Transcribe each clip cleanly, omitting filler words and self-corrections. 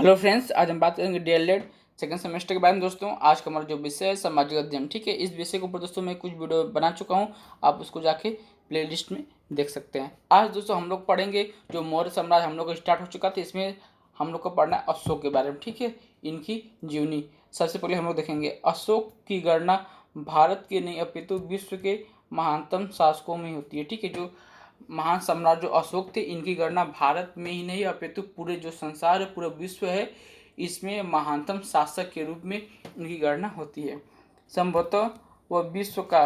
Hello friends, आज हम बात करेंगे डीएलएड सेकंड सेमेस्टर के बारे में। दोस्तों, आज का हमारा जो विषय है सामाजिक अध्ययन। ठीक है, इस विषय के ऊपर दोस्तों मैं कुछ वीडियो बना चुका हूं, आप उसको जाके प्लेलिस्ट में देख सकते हैं। आज दोस्तों हम लोग पढ़ेंगे जो मौर्य साम्राज्य हम लोग का स्टार्ट हो चुका था, इसमें हम लोग को पढ़ना है अशोक के बारे में। ठीक है, इनकी जीवनी सबसे पहले हम लोग देखेंगे। अशोक की गणना भारत के नहीं अपितु विश्व के महानतम शासकों में होती है। ठीक है, जो महान सम्राट जो अशोक थे, इनकी गणना भारत में ही नहीं अपितु पूरे जो संसार है, पूरा विश्व है, इसमें महानतम शासक के रूप में इनकी गणना होती है। संभवतः वह विश्व का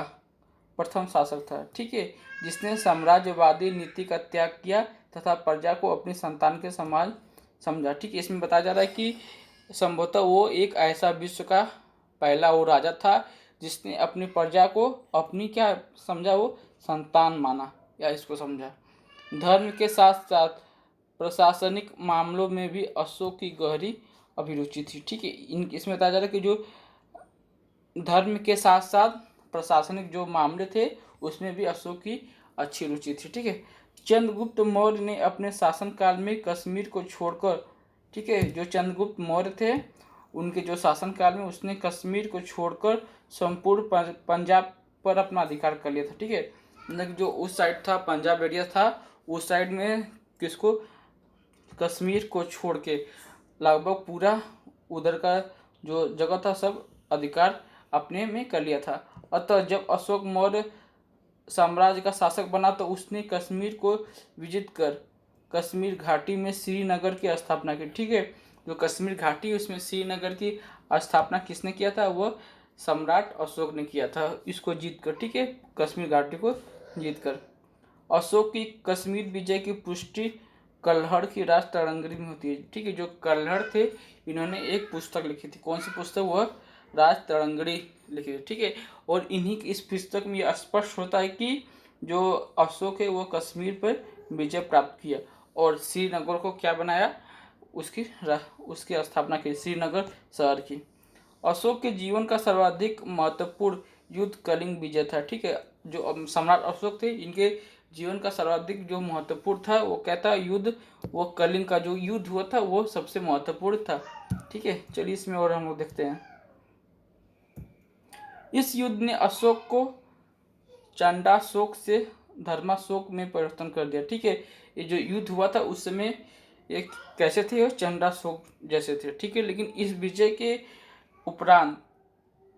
प्रथम शासक था। ठीक है, जिसने साम्राज्यवादी नीति का त्याग किया तथा प्रजा को अपनी संतान के समान समझा। ठीक है, इसमें बताया जा रहा है कि संभवतः वो एक ऐसा विश्व का पहला वो राजा था जिसने अपनी प्रजा को अपनी क्या समझा, वो संतान माना या इसको समझा। धर्म के साथ साथ प्रशासनिक मामलों में भी अशोक की गहरी अभिरुचि थी। ठीक है, इसमें बताया जा रहा है कि जो धर्म के साथ साथ प्रशासनिक जो मामले थे उसमें भी अशोक की अच्छी रुचि थी। ठीक है, चंद्रगुप्त मौर्य ने अपने शासनकाल में कश्मीर को छोड़कर, ठीक है, जो चंद्रगुप्त मौर्य थे उनके जो शासनकाल में उसने कश्मीर को छोड़कर संपूर्ण पंजाब पर अपना अधिकार कर लिया था। ठीक है, मतलब जो उस साइड था, पंजाब एरिया था, उस साइड में किसको, कश्मीर को छोड़ के लगभग पूरा उधर का जो जगह था सब अधिकार अपने में कर लिया था। अतः जब अशोक मौर्य साम्राज्य का शासक बना तो उसने कश्मीर को विजित कर कश्मीर घाटी में श्रीनगर की स्थापना की। ठीक है, जो कश्मीर घाटी उसमें श्रीनगर की स्थापना किसने किया था, वह सम्राट अशोक ने किया था, इसको जीत कर। ठीक है, कश्मीर घाटी को जीत कर। अशोक की कश्मीर विजय की पुष्टि कल्हड़ की राज तरंगरी में होती है। ठीक है, जो कल्हड़ थे इन्होंने एक पुस्तक लिखी थी। कौन सी पुस्तक, वह राज तरंगरी लिखी थी। ठीक है, और इन्हीं की इस पुस्तक में यह स्पष्ट होता है कि जो अशोक है वो कश्मीर पर विजय प्राप्त किया और श्रीनगर को क्या बनाया, उसकी स्थापना की, श्रीनगर शहर की। अशोक के जीवन का सर्वाधिक महत्वपूर्ण युद्ध कलिंग विजय था। ठीक है, जो सम्राट अशोक थे इनके जीवन का सर्वाधिक जो महत्वपूर्ण था वो क्या था, युद्ध, वो कलिंग का जो युद्ध हुआ था वो सबसे महत्वपूर्ण था। ठीक है, चलिए इसमें और हम लोग देखते हैं। इस युद्ध ने अशोक को चंडाशोक से धर्माशोक में परिवर्तन कर दिया। ठीक है, ये जो युद्ध हुआ था उस समय एक कैसे थे, चंडाशोक जैसे थे। ठीक है, लेकिन इस विजय के उपरांत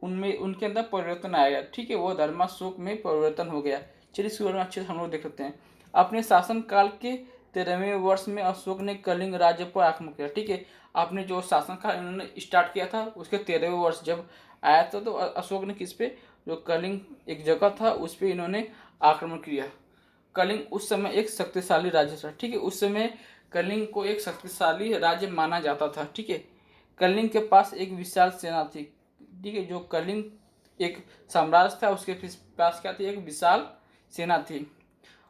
उनमें उनके अंदर परिवर्तन आया। ठीक है, वो धर्माशोक में परिवर्तन हो गया। चलिए इस बारे में अच्छे से हम लोग देख सकते हैं। अपने शासनकाल के 13वें वर्ष में अशोक ने कलिंग राज्य पर आक्रमण किया। ठीक है, आपने जो शासनकाल उन्होंने स्टार्ट किया था उसके 13वें वर्ष जब आया था तो अशोक ने किस पे, जो कलिंग एक जगह था उस पर इन्होंने आक्रमण किया। कलिंग उस समय एक शक्तिशाली राज्य था। ठीक है, उस समय कलिंग को एक शक्तिशाली राज्य माना जाता था। ठीक है, कलिंग के पास एक विशाल सेना थी। ठीक है, जो कलिंग एक साम्राज्य था उसके पास क्या थी, एक विशाल सेना थी।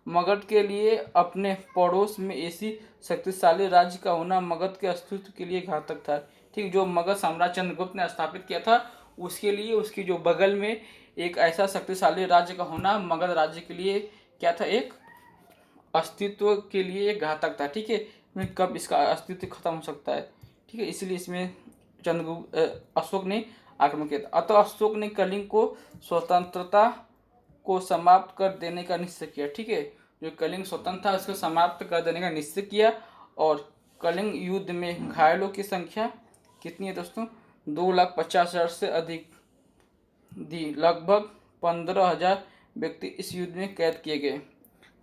मगध के लिए अपने पड़ोस में ऐसी शक्तिशाली राज्य का होना मगध के अस्तित्व के लिए घातक था। ठीक, जो मगध साम्राज्य चंद्रगुप्त ने स्थापित किया था उसके लिए उसकी जो बगल में एक ऐसा शक्तिशाली राज्य का होना मगध राज्य के लिए क्या था, एक अस्तित्व के लिए एक घातक था। ठीक है, कब इसका अस्तित्व खत्म हो सकता है। ठीक है, इसलिए इसमें अशोक ने आक्रमण किया था। अतः अशोक ने कलिंग को स्वतंत्रता को समाप्त कर देने का निश्चय किया। ठीक है, जो कलिंग स्वतंत्र था उसको समाप्त कर देने का निश्चय किया और कलिंग युद्ध में घायलों की संख्या कितनी है दोस्तों, 2,50,000 से अधिक दी। लगभग 15,000 व्यक्ति इस युद्ध में कैद किए गए।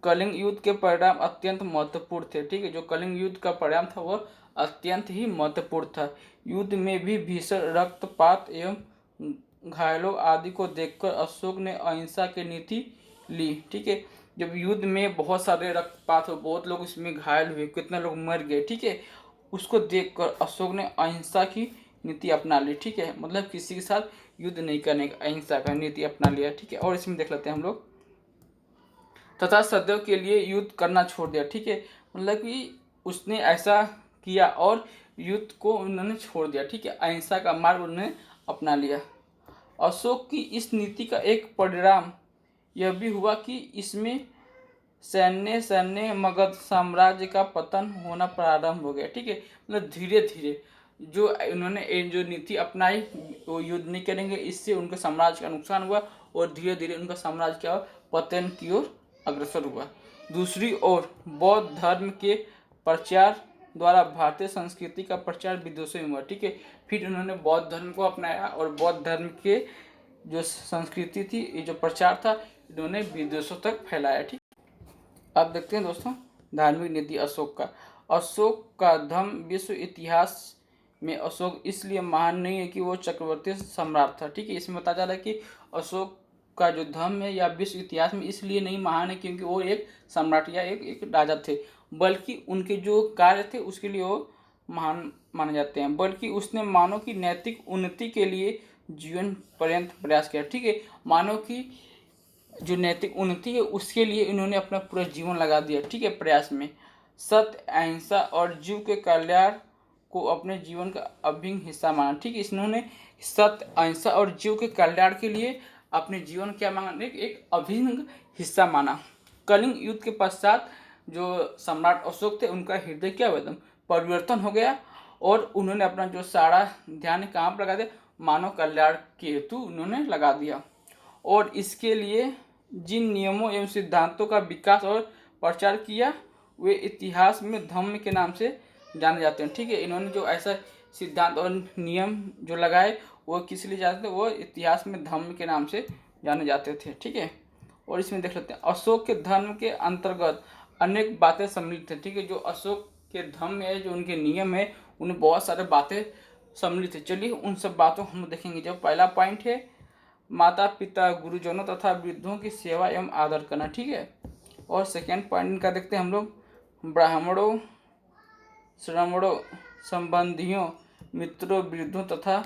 कलिंग युद्ध के परिणाम अत्यंत महत्वपूर्ण थे। ठीक है, जो कलिंग युद्ध का परिणाम था वह अत्यंत ही महत्वपूर्ण था। युद्ध में भी भीषण रक्तपात एवं घायलों आदि को देखकर अशोक ने अहिंसा की नीति ली। ठीक है, जब युद्ध में बहुत सारे रक्तपात हो, बहुत लोग इसमें घायल हुए, कितने लोग मर गए, ठीक है, उसको देखकर अशोक ने अहिंसा की नीति अपना ली। ठीक है, मतलब किसी के साथ युद्ध नहीं करने का अहिंसा का नीति अपना लिया। ठीक है, और इसमें देख लेते हैं हम लोग। तथा सदैव के लिए युद्ध करना छोड़ दिया। ठीक है, मतलब कि उसने ऐसा किया और युद्ध को उन्होंने छोड़ दिया। ठीक है, अहिंसा का मार्ग उन्होंने अपना लिया। अशोक की इस नीति का एक परिणाम यह भी हुआ कि इसमें सैन्य मगध साम्राज्य का पतन होना प्रारंभ हो गया। ठीक है, मतलब धीरे धीरे जो इन्होंने जो नीति अपनाई वो युद्ध नहीं करेंगे, इससे उनके साम्राज्य का नुकसान हुआ और धीरे धीरे उनका साम्राज्य क्या हुआ, पतन की ओर अग्रसर हुआ। दूसरी ओर बौद्ध धर्म के प्रचार द्वारा भारतीय संस्कृति का प्रचार विदेशों में हुआ। ठीक है, फिर उन्होंने बौद्ध धर्म को अपनाया और बौद्ध धर्म के जो संस्कृति थी, ये जो प्रचार था, इन्होंने विदेशों तक फैलाया। ठीक, अब देखते हैं दोस्तों धार्मिक नीति अशोक का। अशोक का धर्म विश्व इतिहास में अशोक इसलिए महान नहीं है कि वो चक्रवर्ती सम्राट था। ठीक है, इसमें बताया जा रहा है कि अशोक का जो धर्म है या विश्व इतिहास में इसलिए नहीं महान है क्योंकि वो एक सम्राट या एक राजा थे, बल्कि उनके जो कार्य थे उसके लिए वो महान माने जाते हैं, बल्कि उसने मानव की नैतिक उन्नति के लिए जीवन पर्यंत प्रयास किया। ठीक है, मानव की जो नैतिक उन्नति है उसके लिए इन्होंने अपना पूरा जीवन लगा दिया। ठीक है, प्रयास में सत्य, अहिंसा और जीव के कल्याण को अपने जीवन का अभिन्न हिस्सा माना। ठीक है, इन्होंने सत्य, अहिंसा और जीव के कल्याण के लिए अपने जीवन क्या माना, एक अभिन्न हिस्सा माना। कलिंग युद्ध के पश्चात जो सम्राट अशोक थे उनका हृदय क्या हुआ, एकदम परिवर्तन हो गया और उन्होंने अपना जो सारा ध्यान कहाँ पर लगा दिया, मानव कल्याण के हेतु उन्होंने लगा दिया। और इसके लिए जिन नियमों एवं सिद्धांतों का विकास और प्रचार किया वे इतिहास में धम्म के नाम से जाने जाते हैं। ठीक है, इन्होंने जो ऐसा सिद्धांत और नियम जो लगाए वो किस लिए जाते थे, वो इतिहास में धम्म के नाम से जाने जाते थे। ठीक है, और इसमें देख लेते हैं अशोक के धर्म के अंतर्गत अनेक बातें सम्मिलित हैं। ठीक है, जो अशोक के धर्म है, जो उनके नियम है, उनमें बहुत सारे बातें सम्मिलित है। चलिए उन सब बातों को हम देखेंगे। जब पहला पॉइंट है माता पिता, गुरुजनों तथा वृद्धों की सेवा एवं आदर करना। ठीक है, और सेकेंड पॉइंट इनका देखते हैं हम लोग, ब्राह्मणों, श्रमणों, संबंधियों, मित्रों, वृद्धों तथा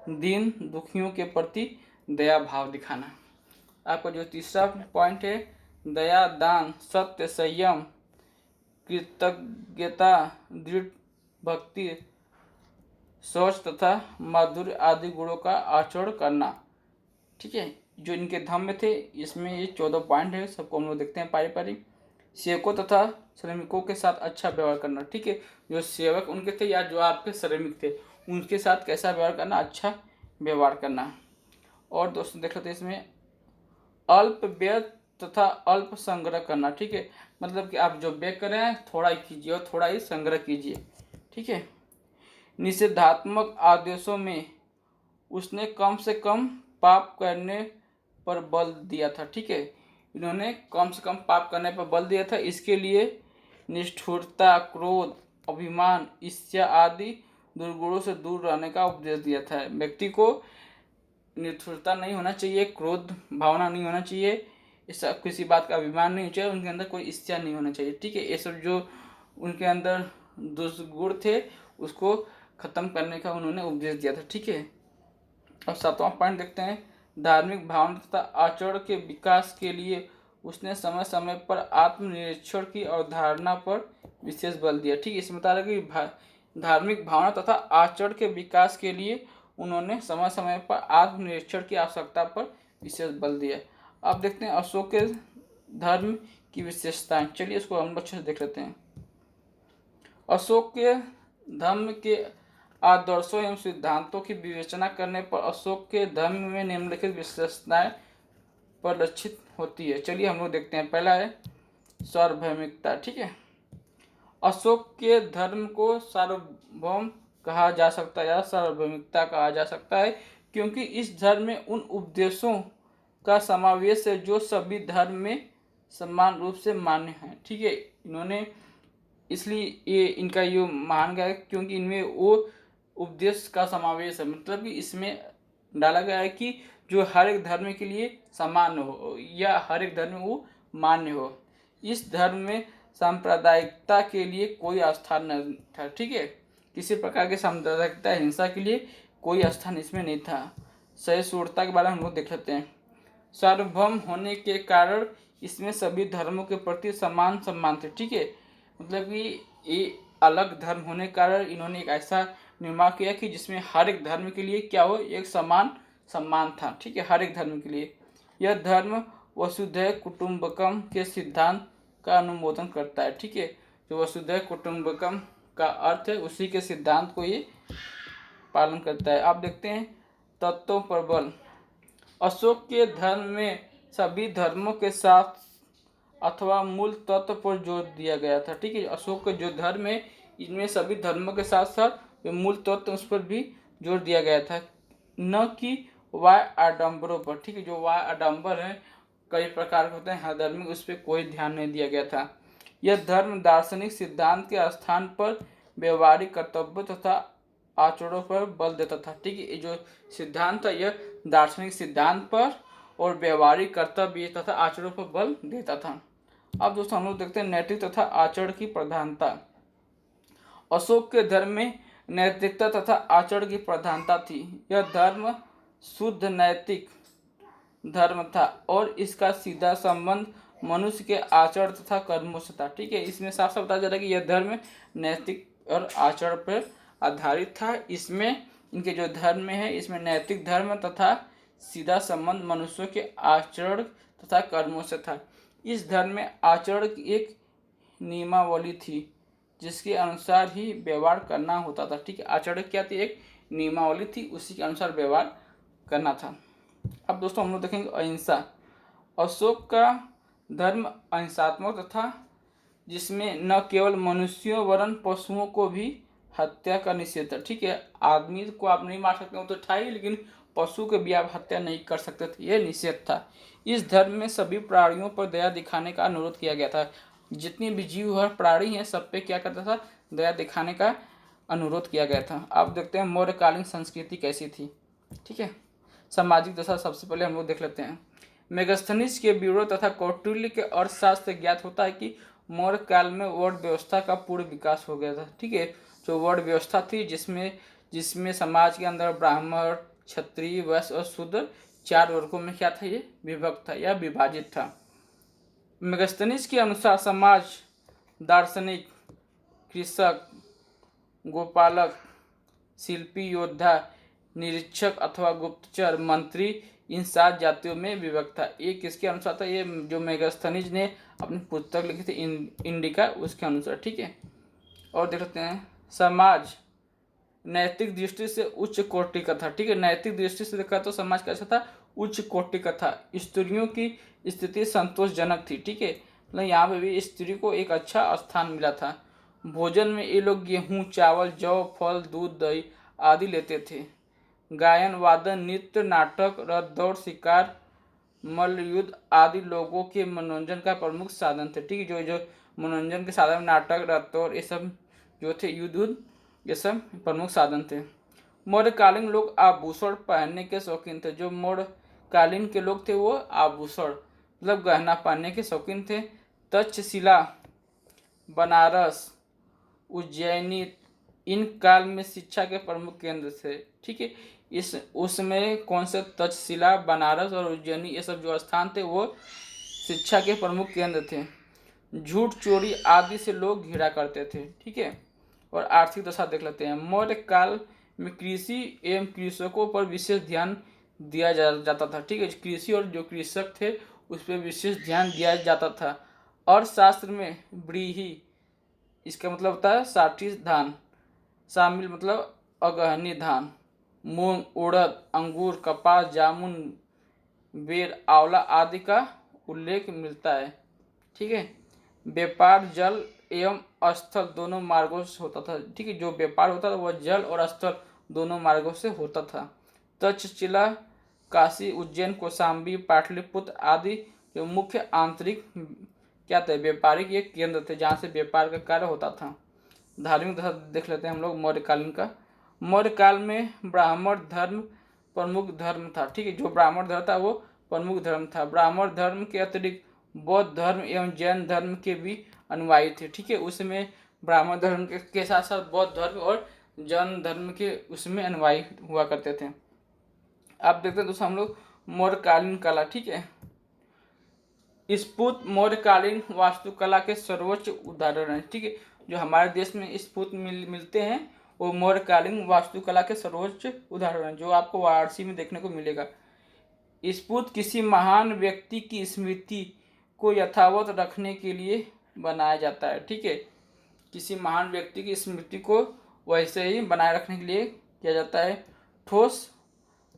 दीन दुखियों के प्रति दया भाव दिखाना। आपका जो तीसरा पॉइंट है दया, दान, सत्य, संयम, कृतज्ञता, दृढ़ भक्ति, शौच तथा माधुर्य आदि गुणों का आचरण करना। ठीक है, जो इनके धर्म में थे इसमें ये 14 पॉइंट है, सबको हम लोग देखते हैं पारी पारी। सेवकों तथा श्रमिकों के साथ अच्छा व्यवहार करना। ठीक है, जो सेवक उनके थे या जो आपके श्रमिक थे उनके साथ कैसा व्यवहार करना, अच्छा व्यवहार करना। और दोस्तों देख लेते हैं इसमें अल्प व्यय तथा अल्प संग्रह करना। ठीक है, मतलब कि आप जो व्यय करें थोड़ा ही कीजिए और थोड़ा ही संग्रह कीजिए। ठीक है, निषेधात्मक आदेशों में उसने कम से कम पाप करने पर बल दिया था। ठीक है, इन्होंने कम से कम पाप करने पर बल दिया था। इसके लिए निष्ठुरता, क्रोध, अभिमान, ईर्ष्या आदि दुर्गुणों से दूर रहने का उपदेश दिया था। व्यक्ति को निष्ठुरता नहीं होना चाहिए, क्रोध भावना नहीं होना चाहिए, इस किसी बात का अभिमान नहीं चाहिए, उनके अंदर कोई ईर्ष्या नहीं होना चाहिए। ठीक है, ये सब जो उनके अंदर दुष्गुण थे उसको खत्म करने का उन्होंने उपदेश दिया था। ठीक है, अब सातवां पॉइंट देखते हैं धार्मिक भावना तथा आचरण के विकास के लिए उसने समय समय पर आत्मनिरीक्षण की अवधारणा पर विशेष बल दिया। ठीक है, इसमें बता रहा है कि धार्मिक भावना तथा आचरण के विकास के लिए उन्होंने समय समय पर आत्मनिरीक्षण की आवश्यकता पर विशेष बल दिया। अब देखते हैं अशोक के धर्म की विशेषताएं। चलिए इसको हम अच्छे से देख लेते हैं। अशोक के धर्म के आदर्शों एवं सिद्धांतों की विवेचना करने पर अशोक के धर्म में निम्नलिखित विशेषताएं परिलक्षित होती है। चलिए हम लोग देखते हैं। पहला है सार्वभौमिकता। ठीक है, अशोक के धर्म को सार्वभौम कहा जा सकता है या सार्वभौमिकता कहा जा सकता है क्योंकि इस धर्म में उन उपदेशों का समावेश है जो सभी धर्म में समान रूप से मान्य है। ठीक है, इन्होंने इसलिए ये इनका ये मान गया है क्योंकि इनमें वो उपदेश का समावेश है, मतलब कि इसमें डाला गया है कि जो हर एक धर्म के लिए समान हो या हर एक धर्म में वो मान्य हो। इस धर्म में सांप्रदायिकता के लिए कोई स्थान नहीं था। ठीक है, किसी प्रकार के सांप्रदायिकता, हिंसा के लिए कोई स्थान इसमें नहीं था। सहिष्णुता के बारे में हम लोग देख लेते हैं। सार्वभौम होने के कारण इसमें सभी धर्मों के प्रति समान सम्मान थे। ठीक है, मतलब कि ये अलग धर्म होने के कारण इन्होंने एक ऐसा निर्माण किया कि जिसमें हर एक धर्म के लिए क्या हो, एक समान सम्मान था। ठीक है, हर एक धर्म के लिए। यह धर्म वसुधैव कुटुंबकम के सिद्धांत का अनुमोदन करता है। ठीक है, जो वसुधैव कुटुंबकम का अर्थ है उसी के सिद्धांत को ये पालन करता है। आप देखते हैं तत्वों पर बल। अशोक के धर्म में सभी धर्मों के साथ अथवा मूल तत्व पर जोर दिया गया था। ठीक है, अशोक का जो धर्म है इनमें सभी धर्मों के साथ साथ जो मूल तत्व उस पर भी जोर दिया गया था, न कि वाय आडंबरों पर। ठीक है, जो वाय आडंबर है कई प्रकार के होते हैं हर धर्म में, उस पर कोई ध्यान नहीं दिया गया था। यह धर्म दार्शनिक सिद्धांत के स्थान पर व्यवहारिक कर्तव्य तथा आचरणों पर बल देता था। ठीक है, ये जो सिद्धांत था यह दार्शनिक सिद्धांत पर और व्यवहारिक कर्तव्य तथा आचरणों पर बल देता था। अब दोस्तों हम लोग देखते हैं नैतिक तथा आचरण की प्रधानता। अशोक के धर्म में नैतिकता तथा आचरण की प्रधानता थी। यह धर्म शुद्ध नैतिक धर्म था और इसका सीधा संबंध मनुष्य के आचरण तथा कर्मों से था। ठीक है, इसमें साफ साफ बताया जा रहा है कि यह धर्म नैतिक और आचरण पर आधारित था। इसमें इनके जो धर्म में है इसमें नैतिक धर्म तथा सीधा संबंध मनुष्यों के आचरण तथा कर्मों से था। इस धर्म में आचरण की एक नियमावली थी जिसके अनुसार ही व्यवहार करना होता था। ठीक है, आचरण क्या थी, एक नियमावली थी, उसी के अनुसार व्यवहार करना था। अब दोस्तों हम लोग देखेंगे अहिंसा। अशोक का धर्म अहिंसात्मक तथा जिसमें न केवल मनुष्यों वरन पशुओं को भी हत्या का निषेध था। ठीक है, आदमी को आप नहीं मार सकते हो तो था ही, लेकिन पशु के भी आप हत्या नहीं कर सकते थे, यह निषेध था। इस धर्म में सभी प्राणियों पर दया दिखाने का अनुरोध किया गया था। जितने भी जीव हर प्राणी हैं सब पे क्या करता था, दया दिखाने का अनुरोध किया गया था। आप देखते हैं मौर्यकालीन संस्कृति कैसी थी। ठीक है, सामाजिक दशा सबसे पहले हम लोग देख लेते हैं। मेगस्थनीज के ब्यूरो तथा कौटिल्य के अर्थशास्त्र ज्ञात होता है कि मौर्य काल में वर्ण व्यवस्था का पूर्ण विकास हो गया था। ठीक है, जो वर्ण व्यवस्था थी जिसमें समाज के अंदर ब्राह्मण, क्षत्रिय, वैश्य और शूद्र 4 वर्गों में क्या था, ये विभक्त था या विभाजित था। मेगस्थनीज के अनुसार समाज दार्शनिक, कृषक, गोपालक, शिल्पी, योद्धा, निरीक्षक अथवा गुप्तचर, मंत्री, इन 7 जातियों में विभक्त था। ये किसके अनुसार था, ये जो मेगस्थनीज ने अपनी पुस्तक लिखी थी इंडिका, उसके अनुसार। ठीक है, और देखते हैं समाज नैतिक दृष्टि से उच्च कोटि का था। ठीक है, नैतिक दृष्टि से देखा तो समाज कैसा था, उच्च कोटि का था। स्त्रियों की स्थिति संतोषजनक थी। ठीक है, मतलब यहाँ पे भी स्त्री को एक अच्छा स्थान मिला था। भोजन में ये लोग गेहूँ, चावल, जौ, फल, दूध, दही आदि लेते थे। गायन, वादन, नृत्य, नाटक, रथ दौड़, शिकार, मल्ल युद्ध आदि लोगों के मनोरंजन का प्रमुख साधन थे। ठीक है, जो मनोरंजन के साधन नाटक, रथ दौड़ ये सब जो थे, युद्ध ये सब प्रमुख साधन थे। मौर्यकालीन लोग आभूषण पहनने के शौकीन थे। जो मौर्यकालीन के लोग थे वो आभूषण मतलब गहना पहनने के शौकीन थे। तक्षशिला, बनारस, उज्जैनी इन काल में शिक्षा के प्रमुख केंद्र थे। ठीक है, इस उसमें कौन से तक्षशिला, बनारस और उज्जैनी ये सब जो स्थान थे वो शिक्षा के प्रमुख केंद्र थे। झूठ, चोरी आदि से लोग घिरा करते थे। ठीक है, और आर्थिक दशा देख लेते हैं। मौर्य काल में कृषि एवं कृषकों पर विशेष ध्यान दिया जाता था। ठीक है, कृषि और जो कृषक थे उस पर विशेष ध्यान दिया जाता था। अर्थशास्त्र में व्रीहि इसका मतलब होता है 60 धान शामिल, मतलब अगहनी धान, मूंग, उड़द, अंगूर, कपास, जामुन, बेर, आंवला आदि का उल्लेख मिलता है। ठीक है, व्यापार जल एवं स्थल दोनों मार्गों से होता था। ठीक है, जो व्यापार होता था वह जल और स्थल दोनों मार्गों से होता था। तक्षशिला, काशी, उज्जैन, कौशाम्बी, पाटलिपुत्र आदि जो मुख्य आंतरिक क्या थे, व्यापारिक ये केंद्र थे जहाँ से व्यापार का कार्य होता था। धार्मिक देख लेते हैं हम लोग मौर्यकालीन का। मौर्य काल में ब्राह्मण धर्म प्रमुख धर्म था। ठीक है, जो ब्राह्मण धर्म था वो प्रमुख धर्म था। ब्राह्मण धर्म के अतिरिक्त बौद्ध धर्म एवं जैन धर्म के भी अनुयायी थे। ठीक है, उसमें ब्राह्मण धर्म के साथ साथ बौद्ध धर्म और जैन धर्म के उसमें अनुयायी हुआ करते थे। आप देखते हैं दोस्तों हम लोग मौर्यकालीन कला। ठीक है, स्फूत मौर्यकालीन वास्तुकला के सर्वोच्च उदाहरण है। ठीक है, जो हमारे देश में स्फूत मिलते हैं वो मौर्यकालीन वास्तुकला के सर्वोच्च उदाहरण है, जो आपको वाराणसी में देखने को मिलेगा। स्फूत किसी महान व्यक्ति की स्मृति को यथावत रखने के लिए बनाया जाता है। ठीक है, किसी महान व्यक्ति की स्मृति को वैसे ही बनाए रखने के लिए किया जाता है। ठोस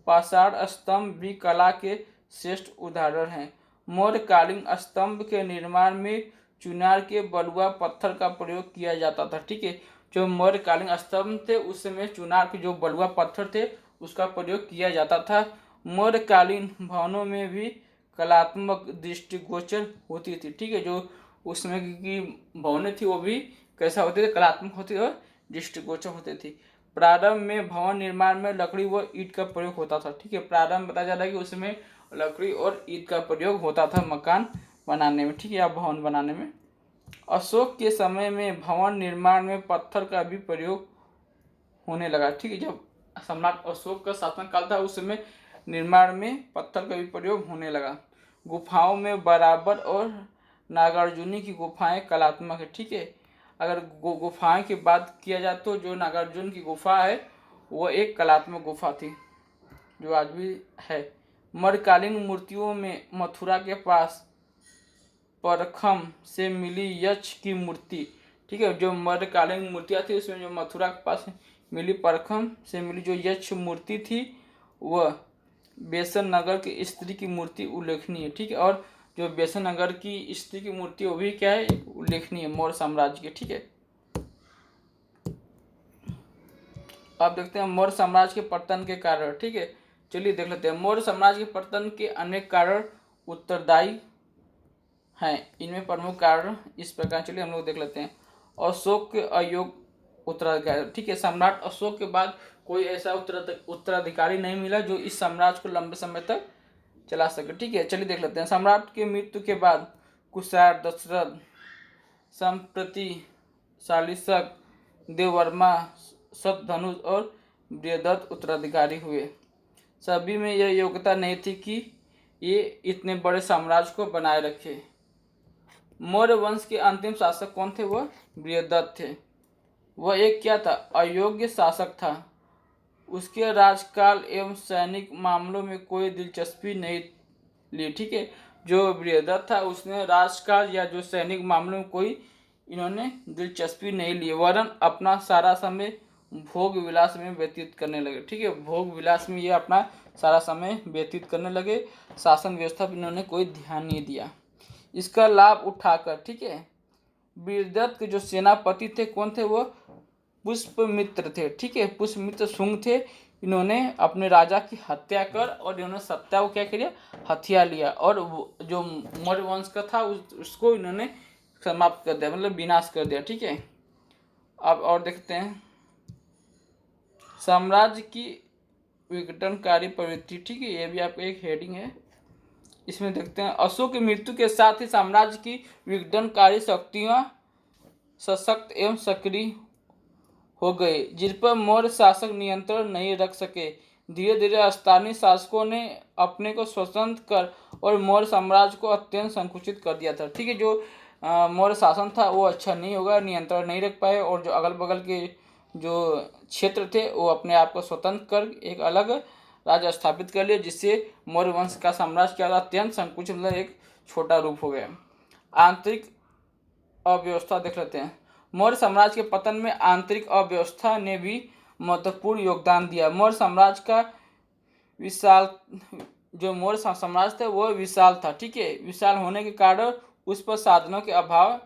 पाषाण स्तंभ भी कला के श्रेष्ठ उदाहरण हैं। मौर्यकालीन स्तंभ के निर्माण में चुनार के बलुआ पत्थर का प्रयोग किया जाता था। ठीक है, जो मौर्यकालीन स्तंभ थे उस समय चुनार के जो बलुआ पत्थर थे उसका प्रयोग किया जाता था। मौर्यकालीन भवनों में भी कलात्मक दृष्टिगोचर होती थी। ठीक है, जो उस समय की भवनें थी वो भी कैसा होते थे, कलात्मक होती और दृष्टिगोचर होती थी। प्रारंभ में भवन निर्माण में लकड़ी व ईंट का प्रयोग होता था। ठीक है, प्रारंभ बताया जा रहा है कि उसमें लकड़ी और ईंट का प्रयोग होता था मकान बनाने में। ठीक है, या भवन बनाने में। अशोक के समय में भवन निर्माण में पत्थर का भी प्रयोग होने लगा। ठीक है, जब सम्राट अशोक का शासनकाल था उस समय निर्माण में पत्थर का भी प्रयोग होने लगा। गुफाओं में बराबर और नागार्जुनी की गुफाएं कलात्मक है। ठीक है, अगर गुफाएं की बात किया जाए तो जो नागार्जुन की गुफा है वो एक कलात्मक गुफा थी जो आज भी है। मध्यकालीन मूर्तियों में मथुरा के पास परखम से मिली यक्ष की मूर्ति। ठीक है, जो मध्यकालीन मूर्तियाँ थी उसमें जो मथुरा के पास मिली परखम से मिली जो यक्ष मूर्ति थी वह बेसन नगर की स्त्री की मूर्ति उल्लेखनीय है। ठीक है, और जो बेसन नगर की स्त्री की मूर्ति वो भी क्या है, उल्लेखनीय है मौर्य साम्राज्य की। ठीक है, अब देखते हैं मौर्य साम्राज्य के पतन के कारण। ठीक है, चलिए देख लेते हैं। मौर्य साम्राज्य के पतन के अनेक कारण उत्तरदायी हैं। इनमें प्रमुख कारण इस प्रकार, चलिए हम लोग देख लेते हैं। अशोक के अयोग्य उत्तराधिकारी। ठीक है, सम्राट अशोक के बाद कोई ऐसा उत्तराधिकारी नहीं मिला जो इस साम्राज्य को लंबे समय तक चला सके। ठीक है, चलिए देख लेते हैं। सम्राट की मृत्यु के बाद कुषाण, दशरथ, संप्रति, शालिशक, देववर्मा, शतधनुष और बृहदत्त उत्तराधिकारी हुए। सभी में यह योग्यता नहीं थी कि ये इतने बड़े साम्राज्य को बनाए रखे। मौर्य वंश के अंतिम शासक कौन थे? वह बृहदत्त थे। वह एक क्या था? अयोग्य शासक था। उसके राजकाल एवं सैनिक मामलों में कोई दिलचस्पी नहीं ली। ठीक है, जो बृहदत्त था उसने राजकाल या जो सैनिक मामलों में कोई इन्होंने दिलचस्पी नहीं ली, वरन अपना सारा समय भोग विलास में व्यतीत करने लगे। ठीक है, भोग विलास में ये अपना सारा समय व्यतीत करने लगे। शासन व्यवस्था पर इन्होंने कोई ध्यान नहीं दिया। इसका लाभ उठाकर, ठीक है, बृहदत्त के जो सेनापति थे कौन थे? वो पुष्पमित्र थे। ठीक है, पुष्पमित्र शुंग थे। इन्होंने अपने राजा की हत्या कर और इन्होंने सत्ता को क्या किया? हथिया लिया। और जो मौर्य वंश का था उसको इन्होंने समाप्त कर दिया, मतलब विनाश कर दिया। ठीक है, अब और देखते हैं साम्राज्य की विघटनकारी प्रवृत्ति। ठीक है, ये भी आपका एक हेडिंग है। इसमें देखते हैं अशोक की मृत्यु के साथ ही साम्राज्य की विघटनकारी शक्तियां सशक्त एवं सक्रिय हो गई, जिन पर मौर्य शासक नियंत्रण नहीं रख सके। धीरे धीरे स्थानीय शासकों ने अपने को स्वतंत्र कर और मौर्य साम्राज्य को अत्यंत संकुचित कर दिया था। ठीक है, जो मौर्य शासन था वो अच्छा नहीं होगा, नियंत्रण नहीं रख पाए और जो अगल बगल के जो क्षेत्र थे वो अपने आप को स्वतंत्र कर एक अलग राज्य स्थापित कर लिए, जिससे मौर्य वंश का साम्राज्य क्या था? अत्यंत संकुचित, मतलब एक छोटा रूप हो गया। आंतरिक अव्यवस्था देख लेते हैं। मौर्य साम्राज्य के पतन में आंतरिक अव्यवस्था ने भी महत्वपूर्ण योगदान दिया। मौर्य साम्राज्य का विशाल जो मौर्य साम्राज्य था वह विशाल था। ठीक है, विशाल होने के कारण उस पर साधनों के अभाव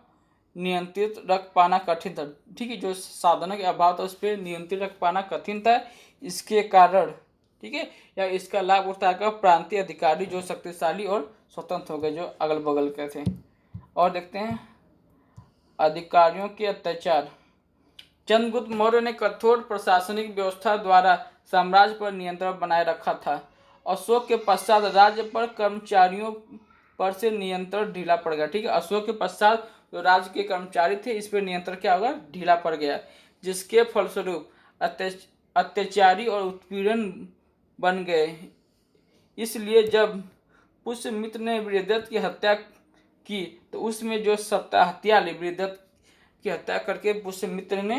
नियंत्रित रख पाना कठिन था। ठीक है, जो साधनों के अभाव था उस पर नियंत्रित रख पाना कठिन था। इसके कारण, ठीक है, या इसका लाभ उठाकर प्रांतीय अधिकारी जो शक्तिशाली और स्वतंत्र हो गए, जो अगल बगल के थे। और देखते हैं अधिकारियों के अत्याचार। चंद्रगुप्त मौर्य ने कठोर प्रशासनिक व्यवस्था द्वारा साम्राज्य पर नियंत्रण बनाए रखा था। अशोक के पश्चात राज्य पर कर्मचारियों पर से नियंत्रण ढीला पड़ गया। ठीक है, अशोक के पश्चात जो राज्य के कर्मचारी थे इस पर नियंत्रण क्या होगा? ढीला पड़ गया, जिसके फलस्वरूप अत्याचारी और उत्पीड़न बन गए। इसलिए जब पुष्यमित्र ने बृहदत्त की हत्या की तो उसमें जो सत्ता हत्या ली, बृहदत्त की हत्या करके पुष्यमित्र ने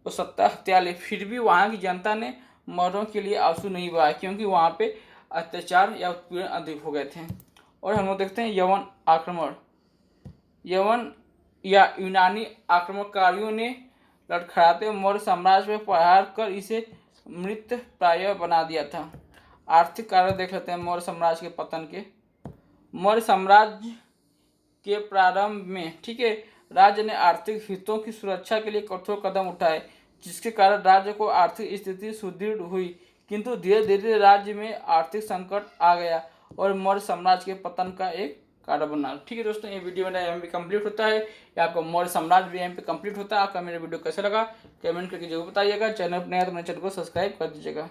वो सत्ता हत्या ली, फिर भी वहाँ की जनता ने मौर्यों के लिए आंसू नहीं बहाए, क्योंकि वहाँ पे अत्याचार या उत्पीड़न अधिक हो गए थे। और हम लोग देखते हैं यवन आक्रमण। यवन या यूनानी आक्रमणकारियों ने लड़खड़ाते मौर्य साम्राज्य पर प्रहार कर इसे मृत प्राय बना दिया था। आर्थिक कारण देख लेते हैं मौर्य साम्राज्य के पतन के। मौर्य साम्राज्य के प्रारंभ में, ठीक है, राज्य ने आर्थिक हितों की सुरक्षा के लिए कठोर कदम उठाए, जिसके कारण राज्य को आर्थिक स्थिति सुदृढ़ हुई। किंतु धीरे धीरे राज्य में आर्थिक संकट आ गया और मौर्य साम्राज्य के पतन का एक कारण बना। ठीक है दोस्तों, ये वीडियो मेरा यहाँ पे कंप्लीट होता है, या आपको मौर्य साम्राज्य भी यहाँ पे कंप्लीट होता है। आपका मेरा वीडियो कैसा लगा कमेंट करके जरूर बताइएगा। चैनल पर नया तो मेरे चैनल को सब्सक्राइब कर दीजिएगा।